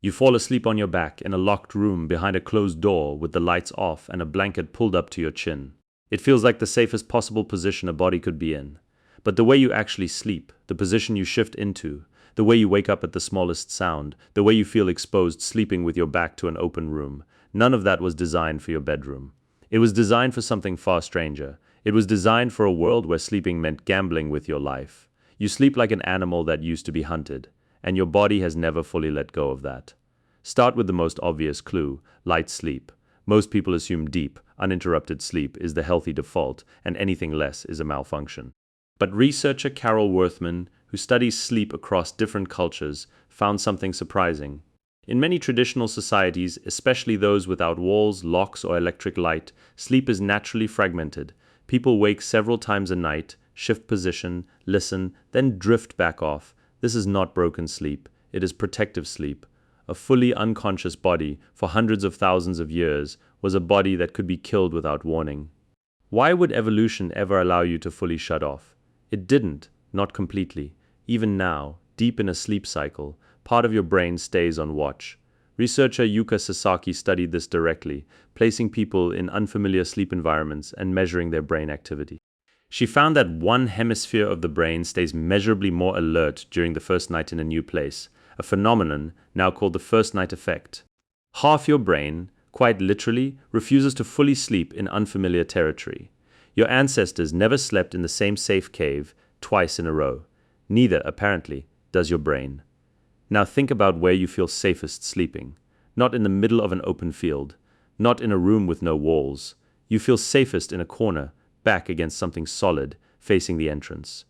You fall asleep on your back in a locked room behind a closed door with the lights off and a blanket pulled up to your chin. It feels like the safest possible position a body could be in. But the way you actually sleep, the position you shift into, the way you wake up at the smallest sound, the way you feel exposed sleeping with your back to an open room, none of that was designed for your bedroom. It was designed for something far stranger. It was designed for a world where sleeping meant gambling with your life. You sleep like an animal that used to be hunted, and your body has never fully let go of that. Start with the most obvious clue: light sleep. Most people assume deep, uninterrupted sleep is the healthy default, and anything less is a malfunction. But researcher Carol Worthman, who studies sleep across different cultures, found something surprising. In many traditional societies, especially those without walls, locks, or electric light, sleep is naturally fragmented. People wake several times a night, shift position, listen, then drift back off. This is not broken sleep. It is protective sleep. A fully unconscious body, for hundreds of thousands of years, was a body that could be killed without warning. Why would evolution ever allow you to fully shut off? It didn't, not completely. Even now, deep in a sleep cycle, part of your brain stays on watch. Researcher Yuka Sasaki studied this directly, placing people in unfamiliar sleep environments and measuring their brain activity. She found that one hemisphere of the brain stays measurably more alert during the first night in a new place, a phenomenon now called the first night effect. Half your brain, quite literally, refuses to fully sleep in unfamiliar territory. Your ancestors never slept in the same safe cave twice in a row. Neither, apparently, does your brain. Now think about where you feel safest sleeping. Not in the middle of an open field. Not in a room with no walls. You feel safest in a corner, back against something solid, facing the entrance.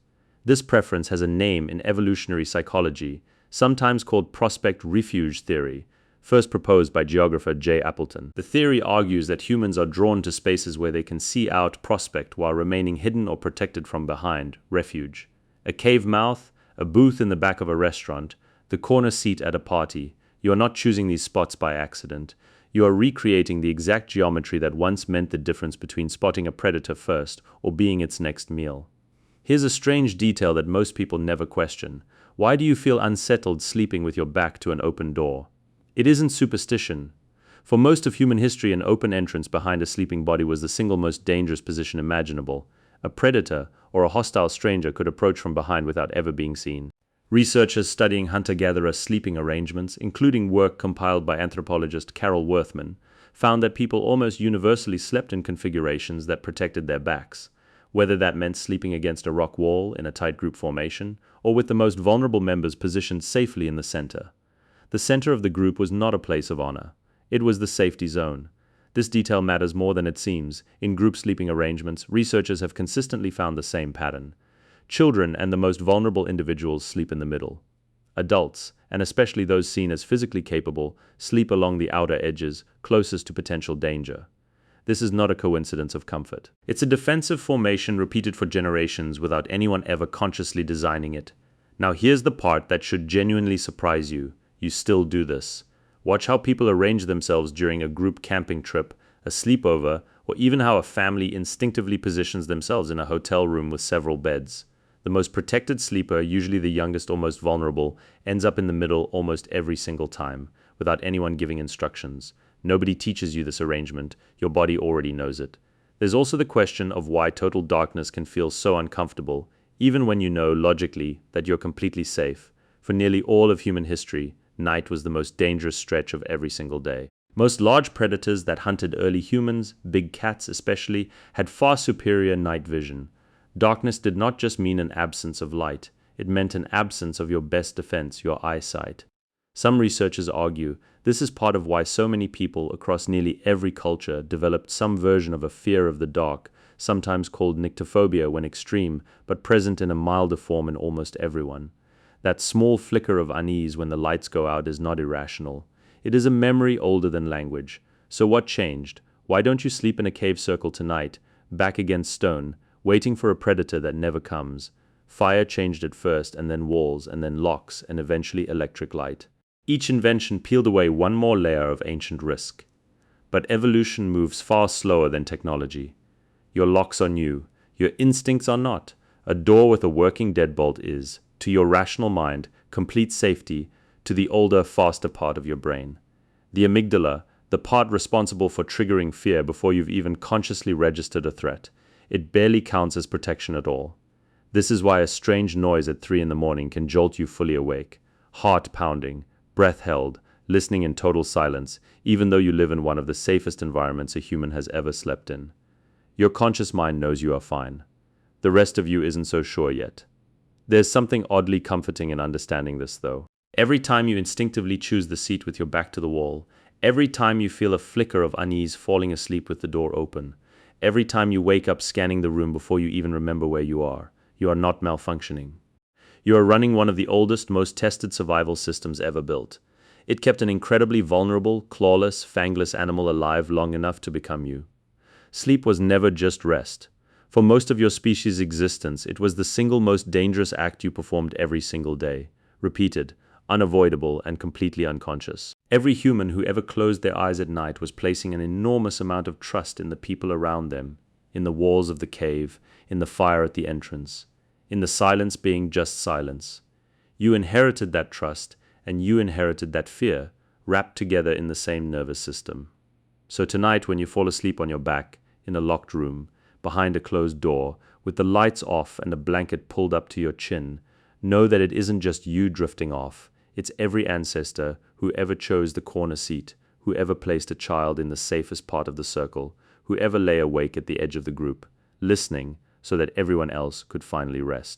This preference has a name in evolutionary psychology, sometimes called prospect refuge theory, first proposed by geographer Jay Appleton. The theory argues that humans are drawn to spaces where they can see out, prospect, while remaining hidden or protected from behind, refuge. A cave mouth, a booth in the back of a restaurant, the corner seat at a party. You are not choosing these spots by accident. You are recreating the exact geometry that once meant the difference between spotting a predator first or being its next meal. Here's a strange detail that most people never question. Why do you feel unsettled sleeping with your back to an open door? It isn't superstition. For most of human history, an open entrance behind a sleeping body was the single most dangerous position imaginable. A predator or a hostile stranger could approach from behind without ever being seen. Researchers studying hunter-gatherer sleeping arrangements, including work compiled by anthropologist Carol Worthman, found that people almost universally slept in configurations that protected their backs, whether that meant sleeping against a rock wall in a tight group formation, or with the most vulnerable members positioned safely in the center. The center of the group was not a place of honor. It was the safety zone. This detail matters more than it seems. In group sleeping arrangements, researchers have consistently found the same pattern. Children and the most vulnerable individuals sleep in the middle. Adults, and especially those seen as physically capable, sleep along the outer edges, closest to potential danger. This is not a coincidence of comfort. It's a defensive formation repeated for generations without anyone ever consciously designing it. Now here's the part that should genuinely surprise you. You still do this. Watch how people arrange themselves during a group camping trip, a sleepover, or even how a family instinctively positions themselves in a hotel room with several beds. The most protected sleeper, usually the youngest or most vulnerable, ends up in the middle almost every single time, without anyone giving instructions. Nobody teaches you this arrangement. Your body already knows it. There's also the question of why total darkness can feel so uncomfortable, even when you know logically that you're completely safe. For nearly all of human history, night was the most dangerous stretch of every single day. Most large predators that hunted early humans, big cats especially, had far superior night vision. Darkness did not just mean an absence of light. It meant an absence of your best defense, your eyesight. Some researchers argue this is part of why so many people across nearly every culture developed some version of a fear of the dark, sometimes called nyctophobia when extreme, but present in a milder form in almost everyone. That small flicker of unease when the lights go out is not irrational. It is a memory older than language. So what changed? Why don't you sleep in a cave circle tonight, back against stone, waiting for a predator that never comes? Fire changed at first, and then walls, and then locks, and eventually electric light. Each invention peeled away one more layer of ancient risk. But evolution moves far slower than technology. Your locks are new. Your instincts are not. A door with a working deadbolt is, to your rational mind, complete safety. to the older, faster part of your brain. The amygdala, the part responsible for triggering fear before you've even consciously registered a threat, it barely counts as protection at all. This is why a strange noise at 3 in the morning can jolt you fully awake, heart pounding, breath held, listening in total silence, even though you live in one of the safest environments a human has ever slept in. Your conscious mind knows you are fine. The rest of you isn't so sure yet. There's something oddly comforting in understanding this, though. Every time you instinctively choose the seat with your back to the wall, every time you feel a flicker of unease falling asleep with the door open, every time you wake up scanning the room before you even remember where you are not malfunctioning. You are running one of the oldest, most tested survival systems ever built. It kept an incredibly vulnerable, clawless, fangless animal alive long enough to become you. Sleep was never just rest. For most of your species' existence, it was the single most dangerous act you performed every single day, repeated, unavoidable, and completely unconscious. Every human who ever closed their eyes at night was placing an enormous amount of trust in the people around them, in the walls of the cave, in the fire at the entrance, in the silence being just silence. You inherited that trust, and you inherited that fear, wrapped together in the same nervous system. So tonight, when you fall asleep on your back, in a locked room, behind a closed door, with the lights off and a blanket pulled up to your chin, know that it isn't just you drifting off. It's every ancestor who ever chose the corner seat, who ever placed a child in the safest part of the circle, who ever lay awake at the edge of the group, listening so that everyone else could finally rest.